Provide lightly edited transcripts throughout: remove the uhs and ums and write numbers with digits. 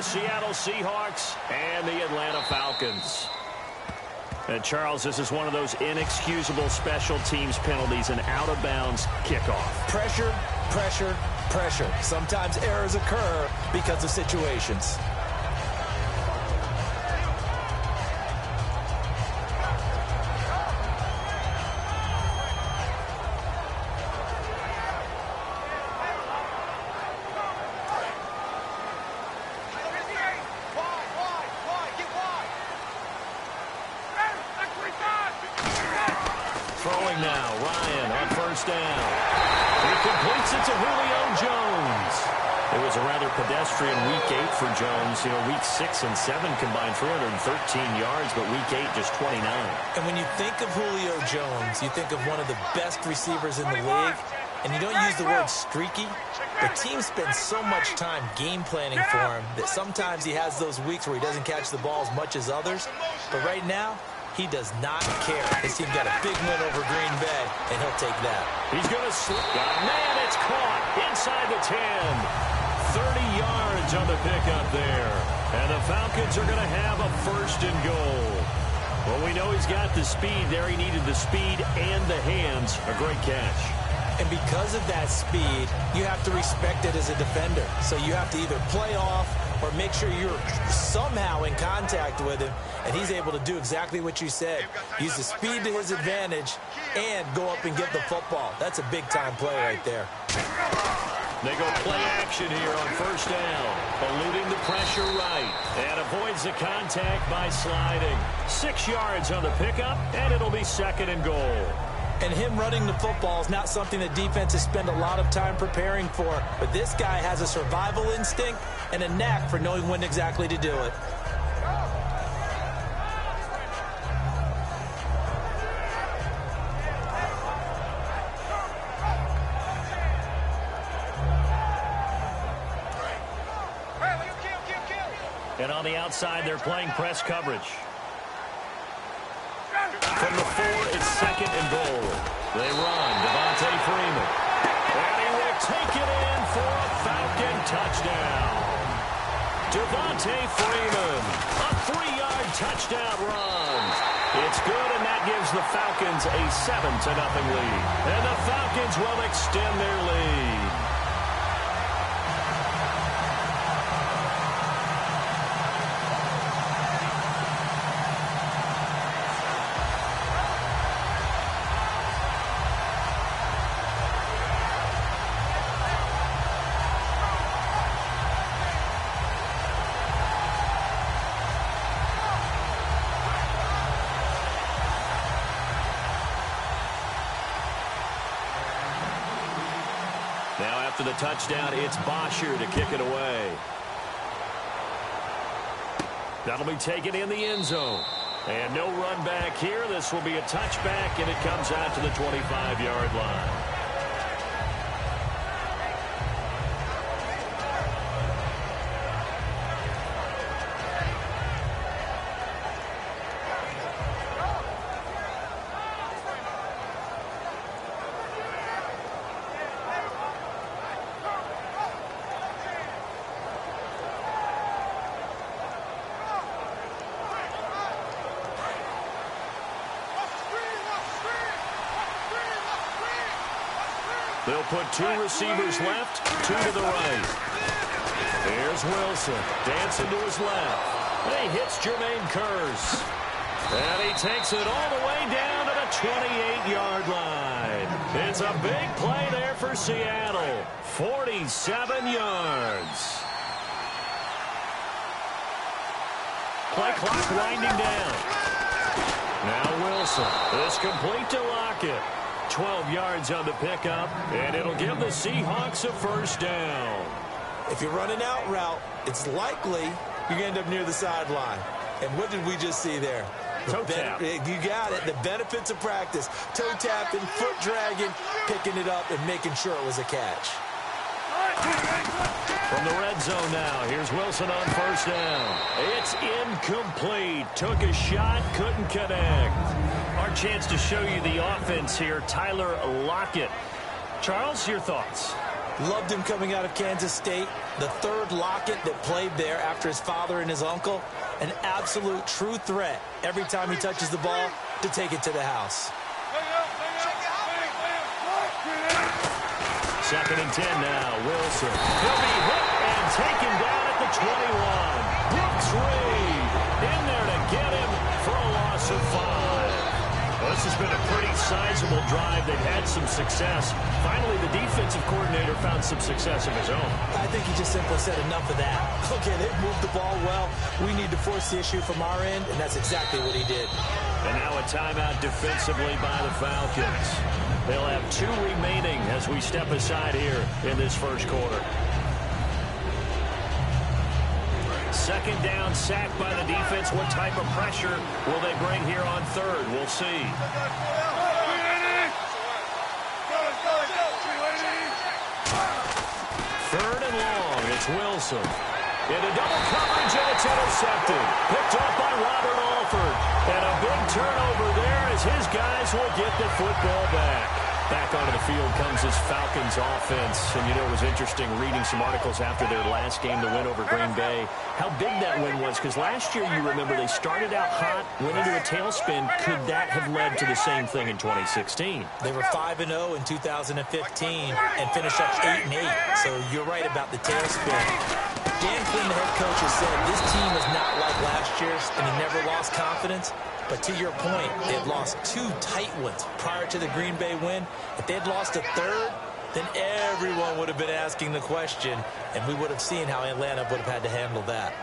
the Seattle Seahawks and the Atlanta Falcons. And Charles, this is one of those inexcusable special teams penalties, an out-of-bounds kickoff. Pressure, pressure, pressure. Sometimes errors occur because of situations. Throwing now, Ryan on first down. He completes it to Julio Jones. It was a rather pedestrian week 8 for Jones. You know, week 6 and 7 combined 313 yards, but week 8 just 29. And when you think of Julio Jones, you think of one of the best receivers in the league. And you don't use the word streaky. The team spends so much time game planning for him that sometimes he has those weeks where he doesn't catch the ball as much as others. But right now, he does not care. His team got a big win over Green Bay, and he'll take that. He's going to slip. Man, it's caught inside the 10. 30 yards on the pickup there. And the Falcons are going to have a first and goal. Well, we know he's got the speed there. He needed the speed and the hands. A great catch. And because of that speed, you have to respect it as a defender. So you have to either play off or make sure you're somehow in contact with him, and he's able to do exactly what you said. Use the speed to his advantage and go up and get the football. That's a big-time play right there. They go play action here on first down, eluding the pressure right, and avoids the contact by sliding. 6 yards on the pickup, and it'll be second and goal. And him running the football is not something that defenses spend a lot of time preparing for. But this guy has a survival instinct and a knack for knowing when exactly to do it. And on the outside, they're playing press coverage. From the 4, it's second and goal. They run, Devontae Freeman. And he will take it in for a Falcon touchdown. Devontae Freeman, a 3-yard touchdown run. It's good, and that gives the Falcons a 7-0 lead. And the Falcons will extend their lead. Now after the touchdown, it's Bosher to kick it away. That'll be taken in the end zone. And no run back here. This will be a touchback, and it comes out to the 25-yard line. They'll put 2 receivers left, 2 to the right. Here's Wilson, dancing to his left. And he hits Jermaine Kearse. And he takes it all the way down to the 28-yard line. It's a big play there for Seattle. 47 yards. Play clock winding down. Now Wilson is complete to Lockett. 12 yards on the pickup, and it'll give the Seahawks a first down. If you run an out route, it's likely you're going to end up near the sideline. And what did we just see there? Toe tap. You got it. The benefits of practice. Toe tapping, foot dragging, picking it up, and making sure it was a catch. From the red zone now, here's Wilson on first down. It's incomplete. Took a shot, couldn't connect. Our chance to show you the offense here, Tyler Lockett. Charles, your thoughts? Loved him coming out of Kansas State. The third Lockett that played there after his father and his uncle. An absolute true threat every time he touches the ball to take it to the house. 2nd and 10 now. Wilson. He'll be hit and taken down at the 21. Brooks Reed in there to get him for a loss of 5. Well, this has been a pretty sizable drive. They've had some success. Finally, the defensive coordinator found some success of his own. I think he just simply said enough of that. Okay, they've moved the ball well. We need to force the issue from our end, and that's exactly what he did. And now a timeout defensively by the Falcons. They'll have 2 remaining as we step aside here in this first quarter. 2nd down, sacked by the defense. What type of pressure will they bring here on 3rd? We'll see. 3rd and long. It's Wilson. Into double coverage, and it's intercepted. Picked off by Robert Alford. And a big turnover there as his guys will get the football back. Back onto the field comes this Falcons offense. And, you know, it was interesting reading some articles after their last game, the win over Green Bay, how big that win was. Because last year, you remember, they started out hot, went into a tailspin. Could that have led to the same thing in 2016? They were 5-0 in 2015 and finished up 8-8. So you're right about the tailspin. Dan Quinn, the head coach, has said this team is not like last year's, and he never lost confidence. But to your point, they had lost 2 tight ones prior to the Green Bay win. If they had lost a 3rd, then everyone would have been asking the question, and we would have seen how Atlanta would have had to handle that.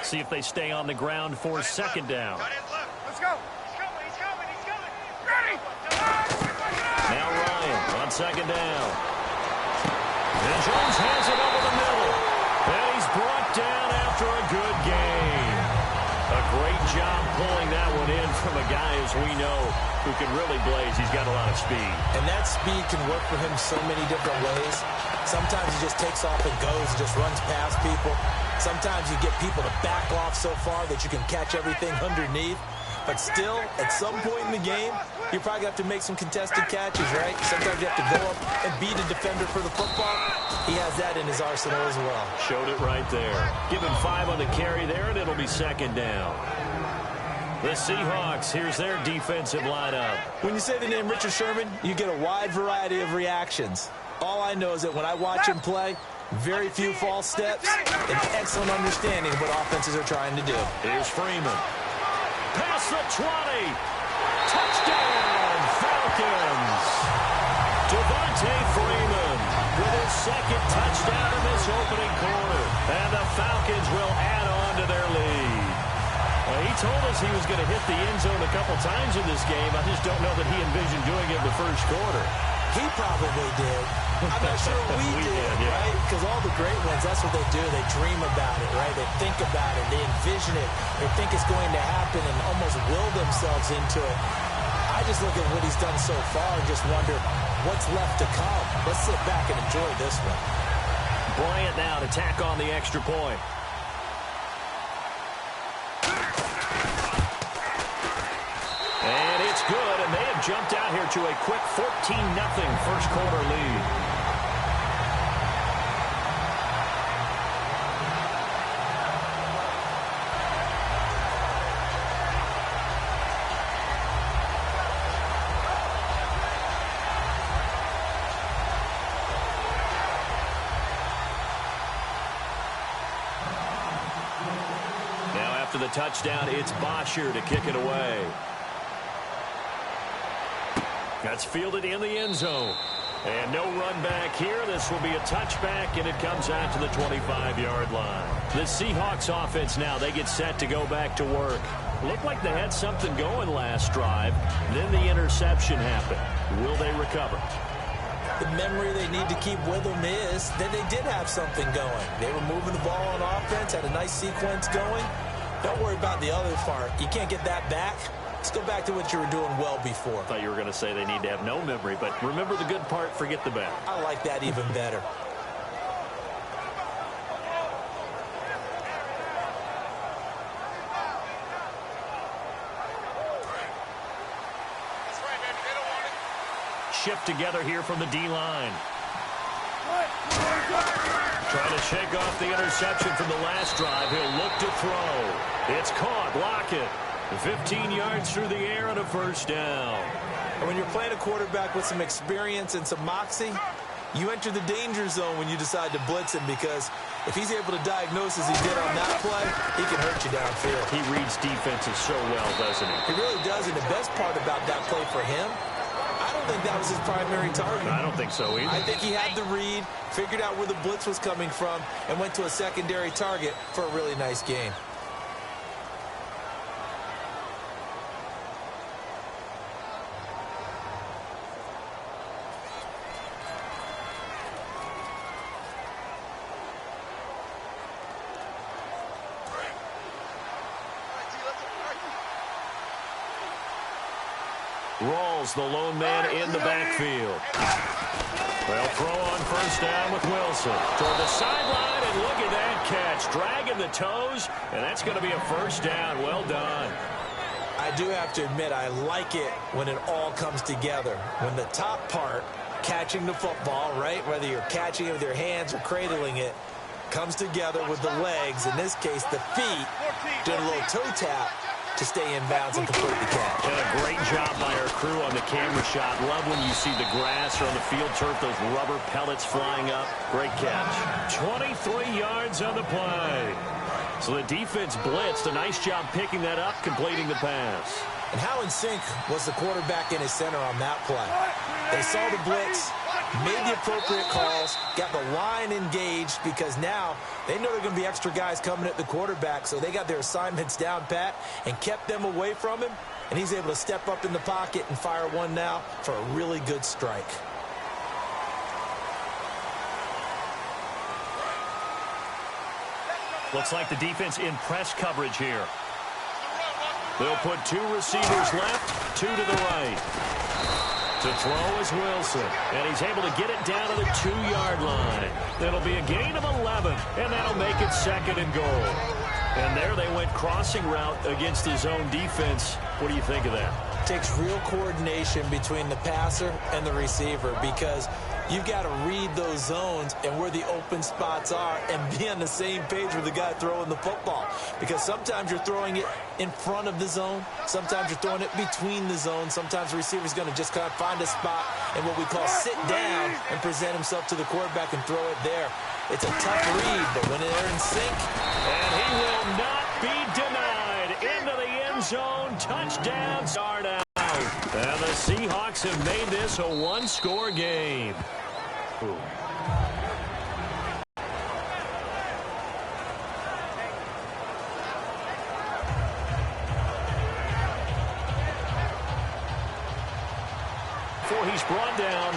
See if they stay on the ground for 2nd down. Let's go. He's coming. Ready. Now Ryan on 2nd down. And Jones has it over the middle. And he's brought down after a good game. A great job pulling that one in from a guy, as we know, who can really blaze. He's got a lot of speed. And that speed can work for him so many different ways. Sometimes he just takes off and goes, just runs past people. Sometimes you get people to back off so far that you can catch everything underneath. But still, at some point in the game, you probably have to make some contested catches, right? Sometimes you have to go up and beat a defender for the football. He has that in his arsenal as well. Showed it right there. Give him 5 on the carry there, and it'll be 2nd down. The Seahawks, here's their defensive lineup. When you say the name Richard Sherman, you get a wide variety of reactions. All I know is that when I watch him play, very few false steps, and excellent understanding of what offenses are trying to do. Here's Freeman. Past the 20. Touchdown, Falcons. Devontae Freeman with his 2nd touchdown in this opening quarter. And the Falcons will add on to their lead. He told us he was going to hit the end zone a couple times in this game. I just don't know that he envisioned doing it in the first quarter. He probably did. I'm not sure we did, yeah. right? Because all the great ones, that's what they do. They dream about it, right? They think about it. They envision it. They think it's going to happen and almost will themselves into it. I just look at what he's done so far and just wonder what's left to come. Let's sit back and enjoy this one. Bryant now to tack on the extra point. And it's good, and they have jumped out here to a quick 14-0 first quarter lead. Now after the touchdown, it's Bosher to kick it away. That's fielded in the end zone. And no run back here. This will be a touchback, and it comes out to the 25-yard line. The Seahawks offense now, they get set to go back to work. Looked like they had something going last drive. Then the interception happened. Will they recover? The memory they need to keep with them is that they did have something going. They were moving the ball on offense, had a nice sequence going. Don't worry about the other part. You can't get that back. Let's go back to what you were doing well before. I thought you were going to say they need to have no memory, but remember the good part, forget the bad. I like that even better. Shift together here from the D-line. Trying to shake off the interception from the last drive. He'll look to throw. It's caught. Block it. 15 yards through the air and a first down. And when you're playing a quarterback with some experience and some moxie, you enter the danger zone when you decide to blitz him, because if he's able to diagnose as he did on that play, he can hurt you downfield. He reads defenses so well, doesn't he? He really does, and the best part about that play for him, I don't think that was his primary target. I don't think so either. I think he had the read, figured out where the blitz was coming from, and went to a secondary target for a really nice gain. Rawls, the lone man in the backfield. They'll throw on first down with Wilson. Toward the sideline, and look at that catch. Dragging the toes, and that's going to be a first down. Well done. I do have to admit, I like it when it all comes together. When the top part, catching the football, right, whether you're catching it with your hands or cradling it, comes together with the legs, in this case the feet, doing a little toe tap to stay in bounds and complete the catch. And a great job by our crew on the camera shot. Love when you see the grass or on the field turf, those rubber pellets flying up. Great catch. 23 yards on the play. So the defense blitzed. A nice job picking that up, completing the pass. And how in sync was the quarterback and his center on that play? They saw the blitz, made the appropriate calls, got the line engaged, because now they know there are going to be extra guys coming at the quarterback, so they got their assignments down pat and kept them away from him, and he's able to step up in the pocket and fire one now for a really good strike. Looks like the defense in press coverage here. They'll put two receivers left, two to the right. To throw is Wilson, and he's able to get it down to the 2-yard line. That'll be a gain of 11, and that'll make it second and goal. And there they went crossing route against his own defense. What do you think of that? It takes real coordination between the passer and the receiver, because you've got to read those zones and where the open spots are and be on the same page with the guy throwing the football. Because sometimes you're throwing it in front of the zone. Sometimes you're throwing it between the zones. Sometimes the receiver's going to just kind of find a spot and what we call sit down and present himself to the quarterback and throw it there. It's a tough read, but when they're in sync. And he will not be denied. Into the end zone. Touchdown. Start out. And the Seahawks have made this a one-score game. Ooh. Before he's brought down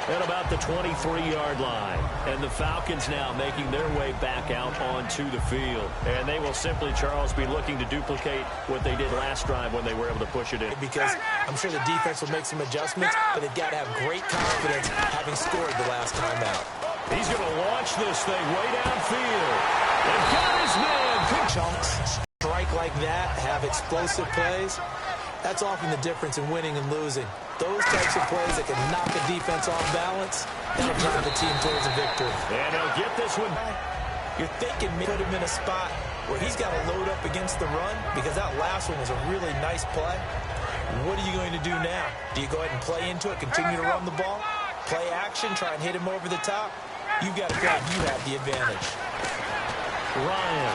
at about the 23-yard line. And the Falcons now making their way back out onto the field. And they will simply, Charles, be looking to duplicate what they did last drive when they were able to push it in. Because I'm sure the defense will make some adjustments, but they've got to have great confidence having scored the last time out. He's going to launch this thing way downfield. And got his man. Big chunks, strike like that, have explosive plays. That's often the difference in winning and losing. Those types of plays that can knock a defense off balance, that'll drive the team towards a victory. And he'll get this one. You're thinking put him in a spot where he's got to load up against the run, because that last one was a really nice play. What are you going to do now? Do you go ahead and play into it, continue to run the ball, play action, try and hit him over the top? You've got to feel like you have the advantage. Ryan.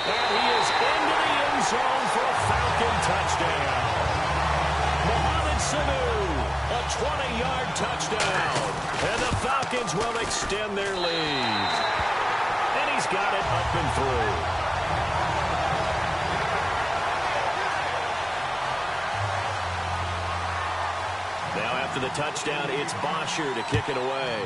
And he is into the end zone for a Falcon touchdown. A 20-yard touchdown. And the Falcons will extend their lead. And he's got it up and through. Now after the touchdown, it's Bosher to kick it away.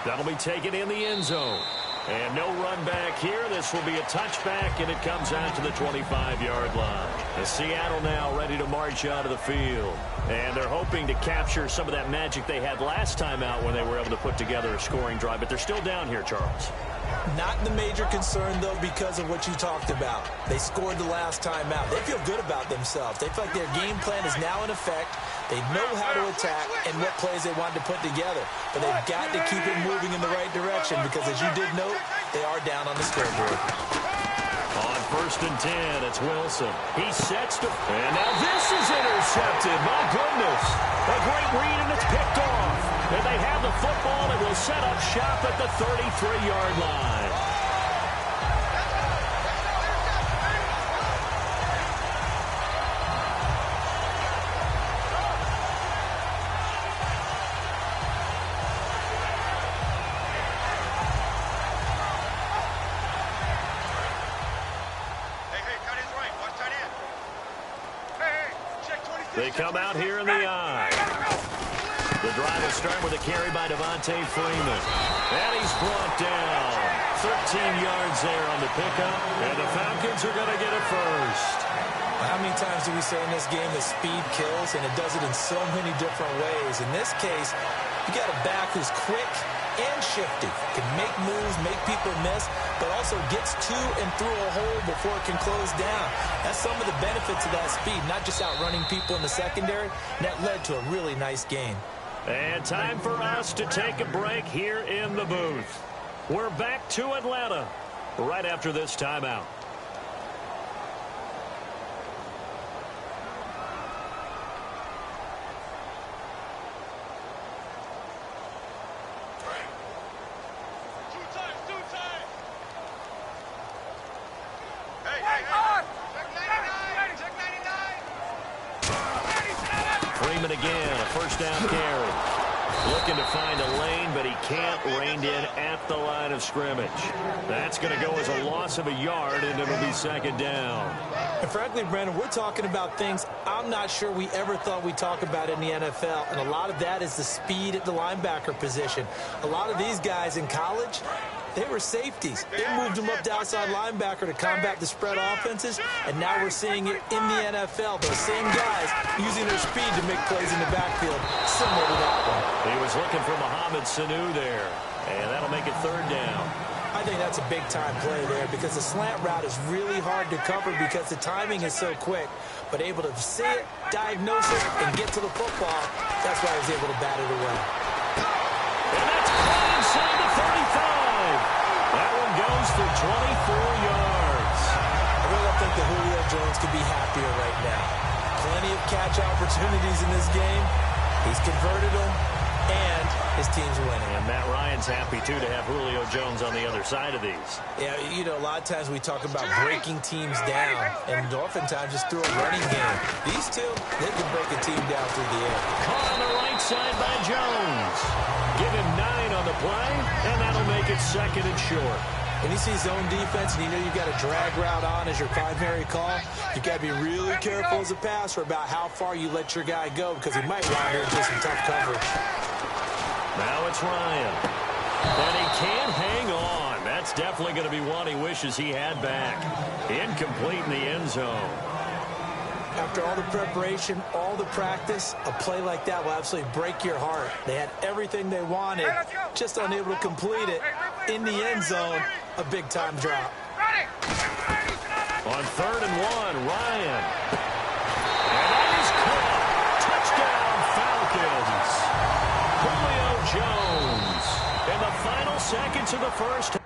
That'll be taken in the end zone. And no run back here. This will be a touchback, and it comes out to the 25-yard line. The Seattle now ready to march out of the field. And they're hoping to capture some of that magic they had last time out when they were able to put together a scoring drive. But they're still down here, Charles. Not the major concern, though, because of what you talked about. They scored the last time out. They feel good about themselves. They feel like their game plan is now in effect. They know how to attack and what plays they want to put together. But they've got to keep it moving in the right direction because, as you did note, they are down on the scoreboard. On 1st and 10, it's Wilson. He sets to... And now this is intercepted. My goodness. A great read, and it's picked off. And they have the football and will set up shop at the 33-yard line. They come out here in the eye. The drive will start with a carry by Devontae Freeman. And he's brought down. 13 yards there on the pickup. And the Falcons are going to get it first. How many times do we say in this game that speed kills, and it does it in so many different ways? In this case, you got a back who's quick and shifty, can make moves, make people miss, but also gets to and through a hole before it can close down. That's some of the benefits of that speed, not just outrunning people in the secondary. And that led to a really nice gain. And time for us to take a break here in the booth. We're back to Atlanta right after this timeout. Freeman again, a first down carry. Looking to find a lane, but he can't. Reined in at the line of scrimmage. That's going to go as a loss of a yard, and it'll be 2nd down. And frankly, Brandon, we're talking about things I'm not sure we ever thought we'd talk about in the NFL. And a lot of that is the speed at the linebacker position. A lot of these guys in college, they were safeties. They moved them up to outside linebacker to combat the spread offenses, and now we're seeing it in the NFL. Those same guys using their speed to make plays in the backfield, similar to that one. He was looking for Mohamed Sanu there, and that'll make it 3rd down. I think that's a big-time play there because the slant route is really hard to cover because the timing is so quick. But able to see it, diagnose it, and get to the football, that's why he was able to bat it away. And that's caught inside the 35. That one goes for 24 yards. I really don't think that Julio Jones could be happier right now. Plenty of catch opportunities in this game. He's converted them, and his team's winning. And Matt Ryan's happy, too, to have Julio Jones on the other side of these. Yeah, you know, a lot of times we talk about breaking teams down, and oftentimes just through a running game. These two, they can break a team down through the air. Caught on the right side by Jones. Give him 9 on the play, and that'll make it 2nd and short. When you see zone defense and you know you've got a drag route on as your primary call, you've got to be really careful as a passer about how far you let your guy go because he might wander into some tough coverage. Now it's Ryan. And he can't hang on. That's definitely going to be one he wishes he had back. Incomplete in the end zone. After all the preparation, all the practice, a play like that will absolutely break your heart. They had everything they wanted, just unable to complete it. In the end zone, a big-time drop. On 3rd and 1, Ryan. And that is caught. Touchdown, Falcons. Julio Jones in the final seconds of the first.